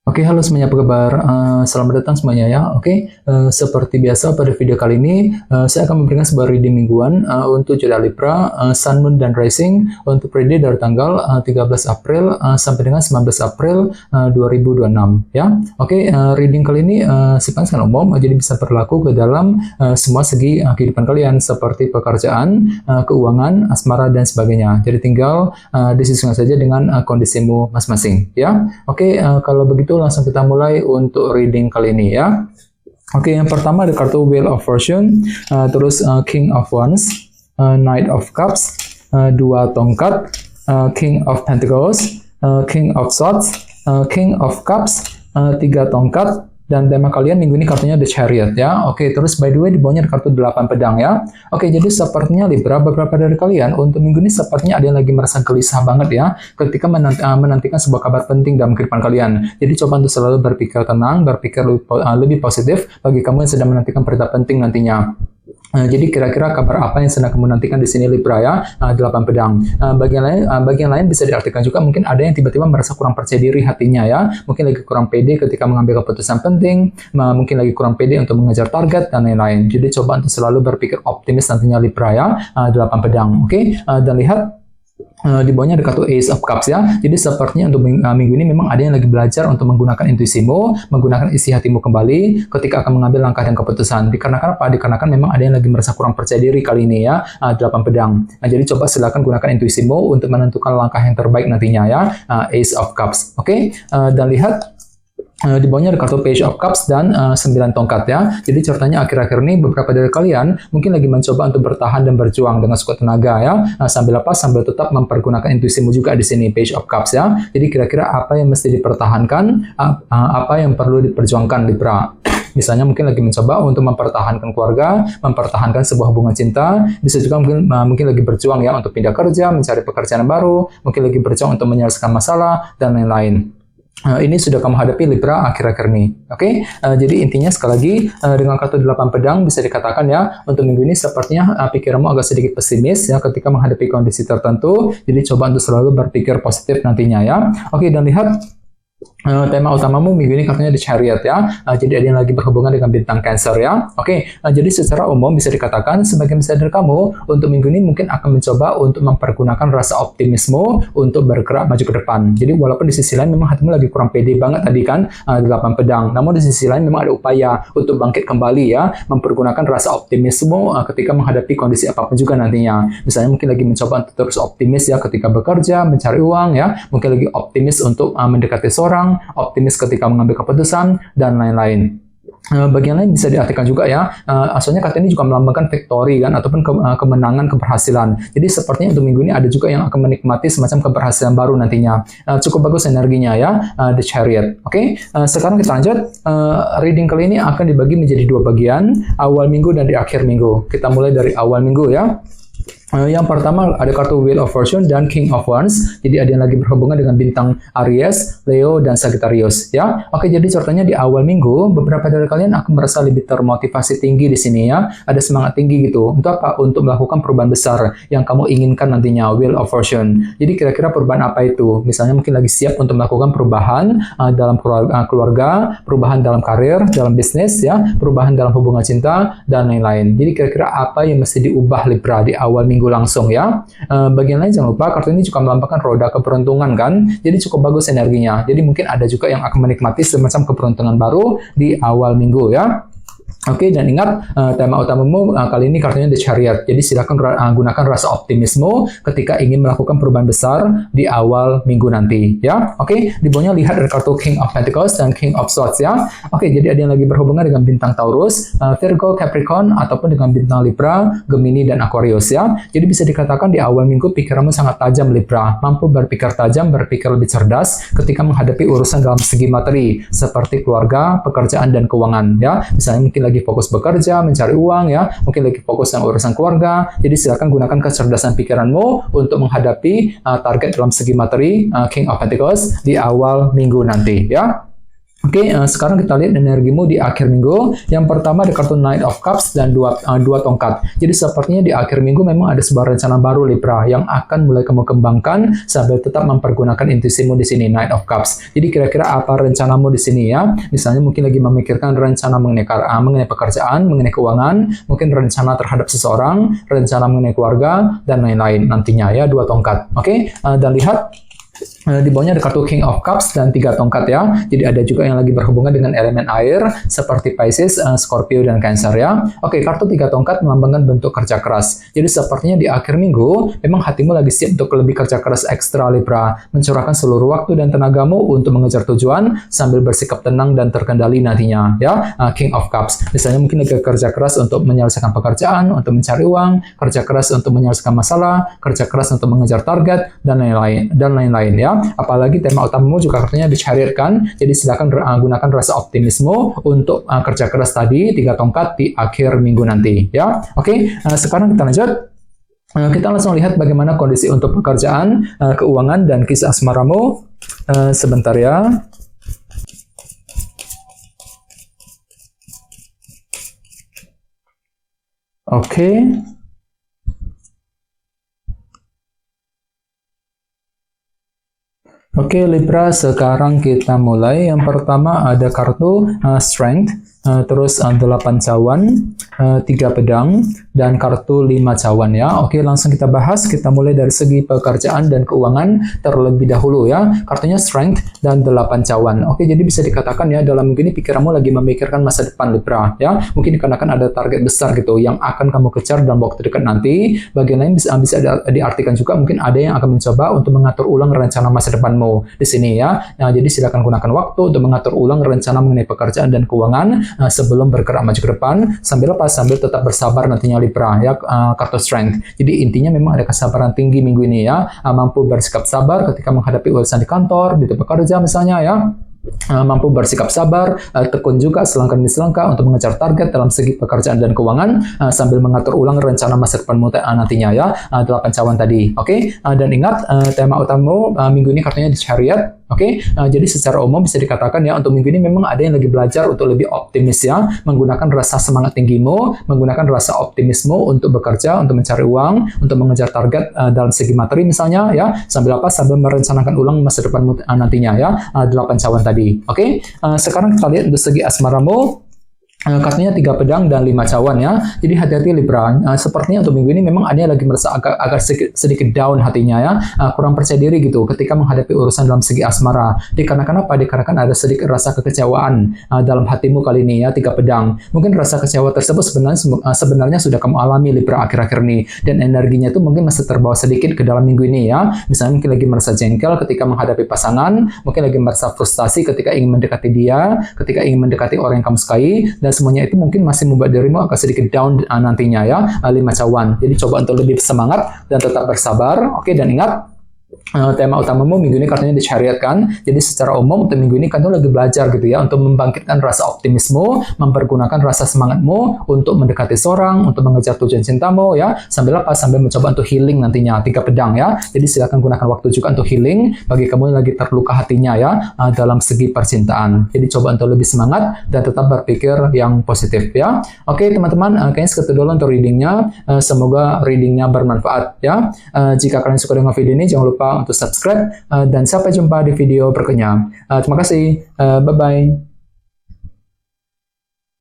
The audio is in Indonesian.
Oke, halo semuanya, apa kabar? Selamat datang semuanya ya. Oke, seperti biasa pada video kali ini, saya akan memberikan sebuah reading mingguan untuk zodiak Libra, Sun, Moon, dan Rising untuk periode dari tanggal 13 April sampai dengan 19 April 2026 ya. Oke, reading kali ini sifatnya sangat umum, jadi bisa berlaku ke dalam semua segi kehidupan kalian seperti pekerjaan, keuangan, asmara, dan sebagainya. Jadi tinggal disesuaikan saja dengan kondisimu masing-masing ya. Oke, kalau begitu langsung kita mulai untuk reading kali ini ya. Oke, yang pertama ada kartu Wheel of Fortune, terus King of Wands, Knight of Cups, dua tongkat, King of Pentacles, King of Swords, King of Cups, tiga tongkat. Dan tema kalian minggu ini kartunya The Chariot ya. Oke, terus by the way di bawahnya ada kartu 8 pedang ya. Oke, jadi sepertinya Libra, beberapa dari kalian untuk minggu ini sepertinya ada yang lagi merasa gelisah banget ya ketika menantikan sebuah kabar penting dalam kehidupan kalian. Jadi coba untuk selalu berpikir tenang, berpikir lebih positif bagi kamu yang sedang menantikan berita penting nantinya. Jadi kira-kira kabar apa yang sedang kamu nantikan di sini Libra ya, 8 pedang. Bagian lain bisa diartikan juga mungkin ada yang tiba-tiba merasa kurang percaya diri hatinya ya, mungkin lagi kurang pede ketika mengambil keputusan penting, mungkin lagi kurang pede untuk mengejar target dan lain-lain. Jadi coba untuk selalu berpikir optimis nantinya Libra ya, 8 pedang. Oke, dan lihat di bawahnya ada kartu Ace of Cups ya. Jadi sepertinya untuk minggu ini memang ada yang lagi belajar untuk menggunakan intuisimu, menggunakan isi hatimu kembali ketika akan mengambil langkah dan keputusan. Dikarenakan apa? Dikarenakan memang ada yang lagi merasa kurang percaya diri kali ini ya, 8 pedang. Jadi coba silakan gunakan intuisimu untuk menentukan langkah yang terbaik nantinya ya, Ace of Cups. Oke, dan lihat di bawahnya ada kartu Page of Cups dan 9 tongkat ya. Jadi ceritanya akhir-akhir ini beberapa dari kalian mungkin lagi mencoba untuk bertahan dan berjuang dengan sekuat tenaga ya. Sambil tetap mempergunakan intuisimu juga di sini Page of Cups ya. Jadi kira-kira apa yang mesti dipertahankan, apa yang perlu diperjuangkan Libra. Misalnya mungkin lagi mencoba untuk mempertahankan keluarga, mempertahankan sebuah hubungan cinta, bisa juga mungkin lagi berjuang ya untuk pindah kerja, mencari pekerjaan baru, mungkin lagi berjuang untuk menyelesaikan masalah dan lain-lain. Ini sudah kamu hadapi Libra akhir-akhir ini. Oke, jadi intinya sekali lagi dengan kartu 8 pedang bisa dikatakan ya untuk minggu ini sepertinya pikiranmu agak sedikit pesimis ya ketika menghadapi kondisi tertentu. Jadi coba untuk selalu berpikir positif nantinya ya. Oke, dan lihat tema utamamu minggu ini kartunya The Chariot ya. Jadi ada yang lagi berhubungan dengan bintang Cancer ya. Oke, jadi secara umum bisa dikatakan sebagian besar dari kamu untuk minggu ini mungkin akan mencoba untuk mempergunakan rasa optimisme untuk bergerak maju ke depan. Jadi walaupun di sisi lain memang hatimu lagi kurang pede banget tadi kan 8 pedang. Namun di sisi lain memang ada upaya untuk bangkit kembali ya, mempergunakan rasa optimisme ketika menghadapi kondisi apapun juga nantinya. Misalnya mungkin lagi mencoba untuk terus optimis ya ketika bekerja, mencari uang ya. Mungkin lagi optimis untuk mendekati seorang, optimis ketika mengambil keputusan, dan lain-lain. Bagian lain bisa diartikan juga ya, asalnya kartu ini juga melambangkan victory kan, ataupun kemenangan, keberhasilan. Jadi sepertinya untuk minggu ini ada juga yang akan menikmati semacam keberhasilan baru nantinya. Cukup bagus energinya ya, The Chariot. Oke, sekarang kita lanjut. Reading kali ini akan dibagi menjadi dua bagian, awal minggu dan di akhir minggu. Kita mulai dari awal minggu ya. Yang pertama ada kartu Wheel of Fortune dan King of Wands. Jadi ada yang lagi berhubungan dengan bintang Aries, Leo, dan Sagittarius ya. Oke, jadi ceritanya di awal minggu beberapa dari kalian akan merasa lebih termotivasi tinggi di sini ya. Ada semangat tinggi gitu. Untuk apa? Untuk melakukan perubahan besar yang kamu inginkan nantinya, Wheel of Fortune. Jadi kira-kira perubahan apa itu? Misalnya mungkin lagi siap untuk melakukan perubahan dalam keluarga, perubahan dalam karir, dalam bisnis ya, perubahan dalam hubungan cinta, dan lain-lain. Jadi kira-kira apa yang mesti diubah Libra di awal minggu langsung ya. Bagian lain jangan lupa kartu ini juga melambangkan roda keberuntungan kan. Jadi cukup bagus energinya. Jadi mungkin ada juga yang akan menikmati semacam keberuntungan baru di awal minggu ya. Oke, dan ingat tema utamamu kali ini kartunya The Chariot. Jadi silakan gunakan rasa optimisme ketika ingin melakukan perubahan besar di awal minggu nanti ya. Oke, di bawahnya lihat ada kartu King of Pentacles dan King of Swords ya. Oke, jadi ada yang lagi berhubungan dengan bintang Taurus, Virgo, Capricorn, ataupun dengan bintang Libra, Gemini, dan Aquarius ya. Jadi bisa dikatakan di awal minggu pikiranmu sangat tajam Libra, mampu berpikir tajam, berpikir lebih cerdas ketika menghadapi urusan dalam segi materi seperti keluarga, pekerjaan, dan keuangan ya. Misalnya mungkin lagi fokus bekerja, mencari uang ya, mungkin lagi fokus dengan urusan keluarga. Jadi silakan gunakan kecerdasan pikiranmu untuk menghadapi target dalam segi materi King of Pentacles di awal minggu nanti ya. Oke, sekarang kita lihat energimu di akhir minggu. Yang pertama ada kartu Knight of Cups dan dua tongkat. Jadi sepertinya di akhir minggu memang ada sebuah rencana baru Libra yang akan mulai kamu kembangkan sambil tetap mempergunakan intuisimu di sini, Knight of Cups. Jadi kira-kira apa rencanamu di sini ya? Misalnya mungkin lagi memikirkan rencana mengenai pekerjaan, mengenai keuangan, mungkin rencana terhadap seseorang, rencana mengenai keluarga, dan lain-lain nantinya ya, dua tongkat. Oke, dan lihat di bawahnya ada kartu King of Cups dan 3 tongkat ya. Jadi ada juga yang lagi berhubungan dengan elemen air seperti Pisces, Scorpio, dan Cancer ya. Oke, kartu 3 tongkat melambangkan bentuk kerja keras. Jadi sepertinya di akhir minggu memang hatimu lagi siap untuk lebih kerja keras ekstra Libra, mencurahkan seluruh waktu dan tenagamu untuk mengejar tujuan sambil bersikap tenang dan terkendali nantinya ya. King of Cups. Misalnya mungkin lagi kerja keras untuk menyelesaikan pekerjaan, untuk mencari uang, kerja keras untuk menyelesaikan masalah, kerja keras untuk mengejar target, dan lain-lain ya. Apalagi tema utamamu juga kartunya di Chariot kan, jadi silakan gunakan rasa optimisme untuk kerja keras tadi 3 tongkat di akhir minggu nanti ya. Oke, sekarang kita lanjut. Kita langsung lihat bagaimana kondisi untuk pekerjaan, keuangan, dan kisah asmaramu. Sebentar ya. Oke. Oke, Libra, sekarang kita mulai. Yang pertama ada kartu Strength, terus 8 cawan, 3 pedang, dan kartu 5 cawan ya. Oke, langsung kita bahas. Kita mulai dari segi pekerjaan dan keuangan terlebih dahulu ya. Kartunya Strength dan 8 cawan. Oke, jadi bisa dikatakan ya, dalam minggu ini pikiranmu lagi memikirkan masa depan Libra ya. Mungkin dikarenakan ada target besar gitu yang akan kamu kejar dalam waktu dekat nanti. Bagian lain bisa diartikan juga mungkin ada yang akan mencoba untuk mengatur ulang rencana masa depanmu di sini ya. Nah, jadi silakan gunakan waktu untuk mengatur ulang rencana mengenai pekerjaan dan keuangan sebelum bergerak maju ke depan, sambil tetap bersabar nantinya Libra ya. Kartu Strength. Jadi intinya memang ada kesabaran tinggi minggu ini ya. Mampu bersikap sabar ketika menghadapi urusan di kantor, di tempat kerja misalnya ya. Mampu bersikap sabar, tekun juga selangkah demi selangkah untuk mengejar target dalam segi pekerjaan dan keuangan, sambil mengatur ulang rencana masa depanmu nantinya ya. 8 cawan tadi. Oke, dan ingat tema utamamu minggu ini kartunya di Chariot. Oke, jadi secara umum bisa dikatakan ya, untuk minggu ini memang ada yang lagi belajar untuk lebih optimis ya, menggunakan rasa semangat tinggimu, menggunakan rasa optimisme untuk bekerja, untuk mencari uang, untuk mengejar target dalam segi materi misalnya ya, sambil merencanakan ulang masa depanmu nantinya ya. 8 cawan tadi. Oke, sekarang kita lihat untuk segi asmaramu. Kartunya 3 pedang dan 5 cawan ya. Jadi hati-hati Libra. Sepertinya untuk minggu ini memang ada yang lagi merasa agak sedikit down hatinya ya. Kurang percaya diri gitu ketika menghadapi urusan dalam segi asmara. Dikarenakan apa? Dikarenakan ada sedikit rasa kekecewaan dalam hatimu kali ini ya, 3 pedang. Mungkin rasa kecewa tersebut sebenarnya sudah kamu alami Libra akhir-akhir ini, dan energinya itu mungkin masih terbawa sedikit ke dalam minggu ini ya. Misalnya mungkin lagi merasa jengkel ketika menghadapi pasangan, mungkin lagi merasa frustasi ketika ingin mendekati dia, ketika ingin mendekati orang yang kamu sukai, dan semuanya itu mungkin masih membuat dirimu agak sedikit down nantinya ya. 5 cawan. Jadi coba untuk lebih semangat dan tetap bersabar. Oke, dan ingat tema utamamu minggu ini kartunya di Chariot kan. Jadi secara umum untuk minggu ini kamu lagi belajar gitu ya, untuk membangkitkan rasa optimisme, mempergunakan rasa semangatmu untuk mendekati seorang, untuk mengejar tujuan cintamu ya, sambil mencoba untuk healing nantinya. 3 pedang ya. Jadi silakan gunakan waktu juga untuk healing bagi kamu yang lagi terluka hatinya ya, dalam segi percintaan. Jadi coba untuk lebih semangat dan tetap berpikir yang positif ya. Oke teman-teman, kayaknya segitu dulu untuk readingnya. Semoga readingnya bermanfaat ya. Jika kalian suka dengan video ini, jangan lupa untuk subscribe, dan sampai jumpa di video berikutnya. Terima kasih. Bye-bye.